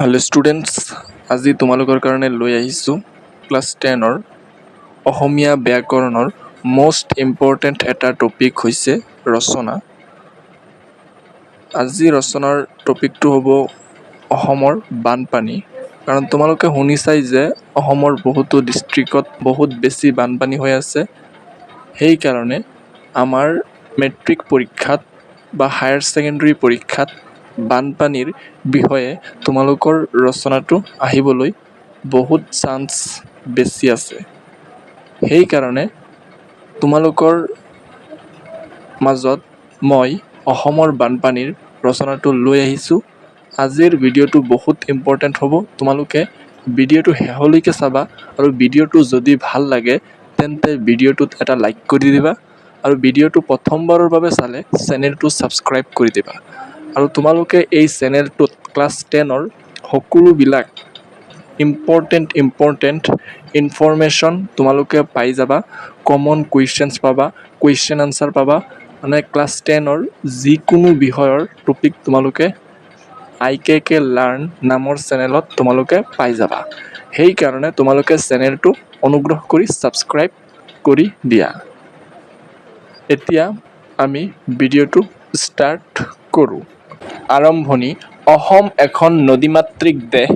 Hello students, আজি তোমালোকৰ কাৰণে লৈ আহিছোঁ ক্লাছ 10ৰ অসমীয়া ব্যাকৰণৰ মোষ্ট ইম্পৰ্টেণ্ট এটা টপিক হৈছে ৰচনা। আজি ৰচনাৰ টপিকটো হ'ব অসমৰ বানপানী। কাৰণ তোমালোকে শুনিছাই যে অসমৰ বহুতো ডিষ্ট্ৰিক্টত বহুত বেছি বানপানী হৈ আছে। সেইকাৰণে আমাৰ মেট্ৰিক পৰীক্ষাত বা হায়াৰ ছেকেণ্ডেৰী পৰীক্ষাত বানপানীৰ বিষয়ে তোমালোকৰ ৰচনাটো আহিবলৈ বহুত চান্স বেছি আছে। সেইকাৰণে তোমালোকৰ মাজত মই অসমৰ বানপানীৰ ৰচনাটো লৈ আহিছোঁ। আজিৰ ভিডিঅ'টো বহুত ইম্পৰ্টেণ্ট হ'ব। তোমালোকে ভিডিঅ'টো শেষলৈকে চাবা আৰু ভিডিঅ'টো যদি ভাল লাগে তেন্তে ভিডিঅ'টোত এটা লাইক কৰি দিবা আৰু ভিডিঅ'টো প্ৰথমবাৰৰ বাবে চালে চেনেলটো ছাবস্ক্ৰাইব কৰি দিবা। আৰু তোমালোকে এই চেনেলটোত ক্লাছ 10ৰ সকলোবিলাক ইম্পৰ্টেণ্ট ইনফৰমেশ্যন তোমালোকে পাই যাবা। কমন কুৱেশ্যনছ পাবা, কুৱেশ্যন আনচাৰ পাবা। মানে ক্লাছ 10ৰ যিকোনো বিষয়ৰ টপিক তোমালোকে IKK লাৰ্ণ নামৰ চেনেলত তোমালোকে পাই যাবা। সেইকাৰণে তোমালোকে চেনেলটো অনুগ্ৰহ কৰি ছাবস্ক্ৰাইব কৰি দিয়া। এতিয়া আমি ভিডিঅ'টো ষ্টাৰ্ট কৰোঁ। আৰম্ভণি। অসম এখন নদীমাতৃক দেশ।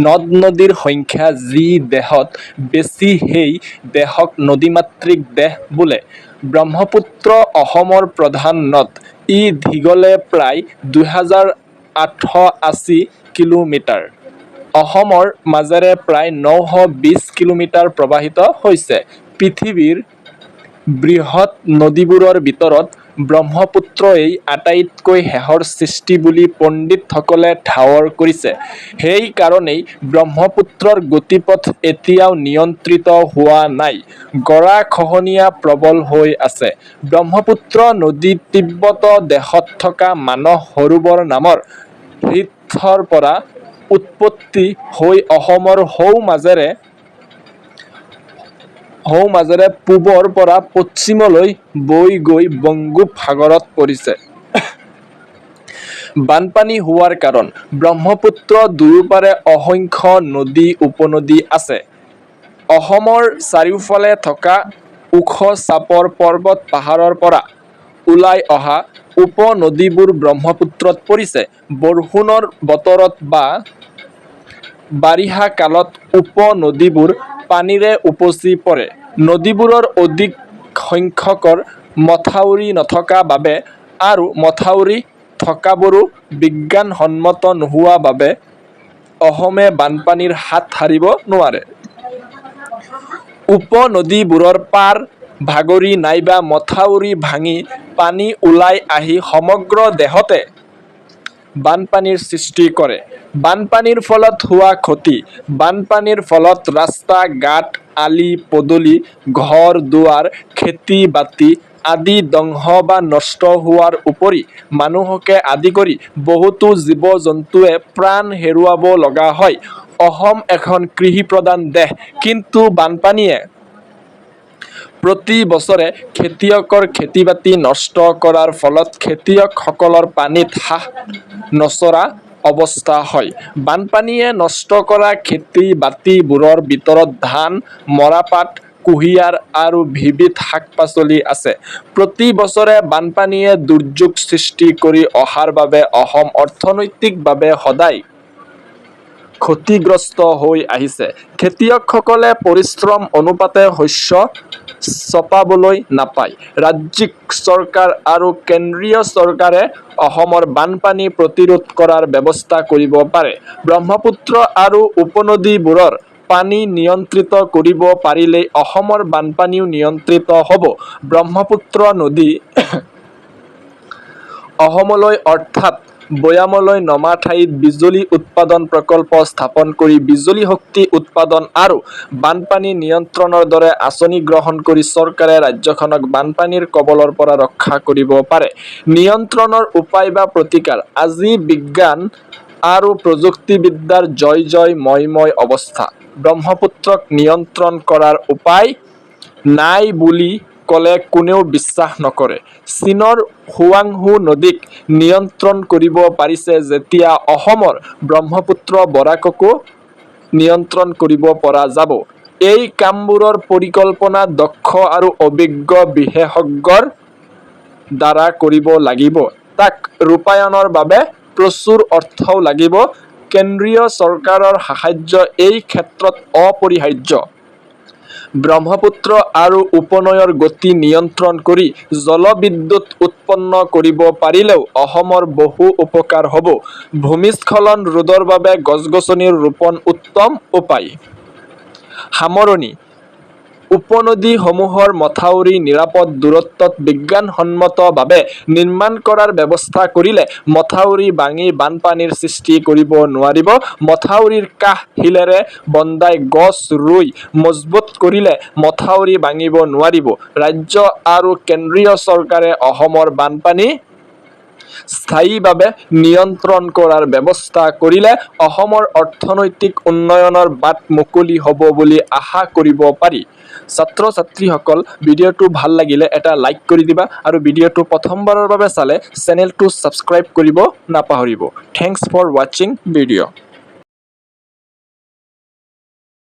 নদ নদীৰ সংখ্যা যি দেশত বেছি সেই দেশক নদীমাতৃক দেশ বোলে। ব্ৰহ্মপুত্ৰ অসমৰ প্ৰধান নদ। ই দীঘলে প্ৰায় 2880 কিলোমিটাৰ। অসমৰ মাজেৰে প্ৰায় 920 কিলোমিটাৰ প্ৰবাহিত হৈছে। পৃথিৱীৰ বৃহৎ নদীবোৰৰ ভিতৰত ব্ৰহ্মপুত্ৰই আটাইতকৈ শেষৰ সৃষ্টি বুলি পণ্ডিতসকলে ঠাৱৰ কৰিছে। সেই কাৰণেই ব্ৰহ্মপুত্ৰৰ গতিপথ এতিয়াও নিয়ন্ত্ৰিত হোৱা নাই। গৰাখহনীয়া প্ৰবল হৈ আছে। ব্ৰহ্মপুত্ৰ নদী তিব্বত দেশত থকা মানস সৰোবৰ নামৰ হ্ৰদৰ পৰা উৎপত্তি হৈ অসমৰ সৌ মাজেৰে পূবৰ পৰা পশ্চিমলৈ বৈ গৈ বংগোপসাগৰত পৰিছে। বানপানী হোৱাৰ কাৰণ। ব্ৰহ্মপুত্ৰ দুয়োপাৰে অসংখ্য নদী উপনদী আছে। অসমৰ চাৰিওফালে থকা ওখ চাপৰ পৰ্বত পাহাৰৰ পৰা ওলাই অহা উপনদীবোৰ ব্ৰহ্মপুত্ৰত পৰিছে। বৰষুণৰ বতৰত বা বাৰিষা কালত উপনদীবোৰ পানীৰে উপচি পৰে। নদীবোৰৰ অধিক সংখ্যকৰ মথাউৰি নথকা বাবে আৰু মথাউৰি থকাবোৰো বিজ্ঞানসন্মত নোহোৱা বাবে অসমে বানপানীৰ হাত সাৰিব নোৱাৰে। উপনদীবোৰৰ পাৰ ভাগৰি নাইবা মথাউৰি ভাঙি পানী ওলাই আহি সমগ্ৰ দেশতে বানপানীৰ সৃষ্টি কৰে। বানপানীৰ ফলত হোৱা ক্ষতি। বানপানীৰ ফলত ৰাস্তা ঘাট, আলি পদূলি, ঘৰ দুৱাৰ, খেতি বাতি আদি ধ্বংস বা নষ্ট হোৱাৰ উপৰি মানুহকে আদি কৰি বহুতো জীৱ জন্তুৱে প্ৰাণ হেৰুৱাব লগা হয়। অসম এখন কৃষিপ্ৰধান দেশ। কিন্তু বানপানীয়ে প্ৰতি বছৰে খেতিয়কৰ খেতি বাতি নষ্ট কৰাৰ ফলত খেতিয়কসকলৰ পানীত হাঁহ নচৰা অৱস্থা হয়। বানপানীয়ে নষ্ট কৰা খেতি বাতিবোৰৰ ভিতৰত ধান, মৰাপাট, কুঁহিয়াৰ আৰু বিবিধ শাক পাচলি আছে। প্ৰতি বছৰে বানপানীয়ে দুৰ্যোগ সৃষ্টি কৰি অহাৰ বাবে অসম অৰ্থনৈতিকভাৱে সদায় ক্ষতিগ্ৰস্ত হৈ আহিছে। খেতিয়কসকলে পৰিশ্ৰম অনুপাতে শস্য চপাবলৈ নাপায়। ৰাজ্যিক চৰকাৰ আৰু কেন্দ্ৰীয় চৰকাৰে অসমৰ বানপানী প্ৰতিৰোধ কৰাৰ ব্যৱস্থা কৰিব পাৰে। ব্ৰহ্মপুত্ৰ আৰু উপনদীবোৰৰ পানী নিয়ন্ত্ৰিত কৰিব পাৰিলেই অসমৰ বানপানীও নিয়ন্ত্ৰিত হ'ব। ব্ৰহ্মপুত্ৰ নদী অসমলৈ অৰ্থাৎ ভৈয়ামলৈ নমা ঠাইত বিজুলী উৎপাদন প্ৰকল্প স্থাপন কৰি বিজুলী শক্তি উৎপাদন আৰু বানপানী নিয়ন্ত্ৰণৰ দৰে আঁচনি গ্ৰহণ কৰি চৰকাৰে ৰাজ্যখনক বানপানীৰ কবলৰ পৰা ৰক্ষা কৰিব পাৰে। নিয়ন্ত্ৰণৰ উপায় বা প্ৰতিকাৰ। আজি বিজ্ঞান আৰু প্ৰযুক্তিবিদ্যাৰ জয় ময় অৱস্থা। ব্ৰহ্মপুত্ৰক নিয়ন্ত্ৰণ কৰাৰ উপায় নাই বুলি ক'লে কোনেও বিশ্বাস নকৰে। চীনৰ হুৱাংহু নদীক নিয়ন্ত্ৰণ কৰিব পাৰিছে, যেতিয়া অসমৰ ব্ৰহ্মপুত্ৰ বৰাককো নিয়ন্ত্ৰণ কৰিব পৰা যাব। এই কামবোৰৰ পৰিকল্পনা দক্ষ আৰু অভিজ্ঞ বিশেষজ্ঞৰ দ্বাৰা কৰিব লাগিব। তাক ৰূপায়ণৰ বাবে প্ৰচুৰ অৰ্থও লাগিব। কেন্দ্ৰীয় চৰকাৰৰ সাহায্য এই ক্ষেত্ৰত অপৰিহাৰ্য। ব্ৰহ্মপুত্ৰ আৰু উপনৈৰ গতি নিয়ন্ত্ৰণ কৰি জলবিদ্যুৎ উৎপন্ন কৰিব পাৰিলেও অসমৰ বহু উপকাৰ হ'ব। ভূমিস্খলন ৰোধৰ বাবে গছ-গছনি ৰোপণ উত্তম উপায়। সামৰণি। উপনদীসমূহৰ মথাউৰি নিৰাপদ দূৰত্বত বিজ্ঞানসন্মতভাৱে নিৰ্মাণ কৰাৰ ব্যৱস্থা কৰিলে মথাউৰি ভাঙি বানপানীৰ সৃষ্টি কৰিব নোৱাৰিব। মথাউৰিৰ কাষ শিলেৰে বন্ধাই গছ ৰুই মজবুত কৰিলে মথাউৰি ভাঙিব নোৱাৰিব। ৰাজ্য আৰু কেন্দ্ৰীয় চৰকাৰে অসমৰ বানপানী স্থায়ীভাৱে নিয়ন্ত্ৰণ কৰাৰ ব্যৱস্থা কৰিলে অসমৰ অৰ্থনৈতিক উন্নয়নৰ বাট মুকলি হ'ব বুলি আশা কৰিব পাৰি। ছাত্ৰ-ছাত্ৰীসকল, ভিডিঅ'টো ভাল লাগিলে এটা লাইক কৰি দিবা আৰু ভিডিঅ'টো প্ৰথমবাৰৰ বাবে চালে চেনেলটো ছাবস্ক্ৰাইব কৰিব নাপাহৰিব। থেংকছ ফৰ ৱাচিং ভিডিঅ'।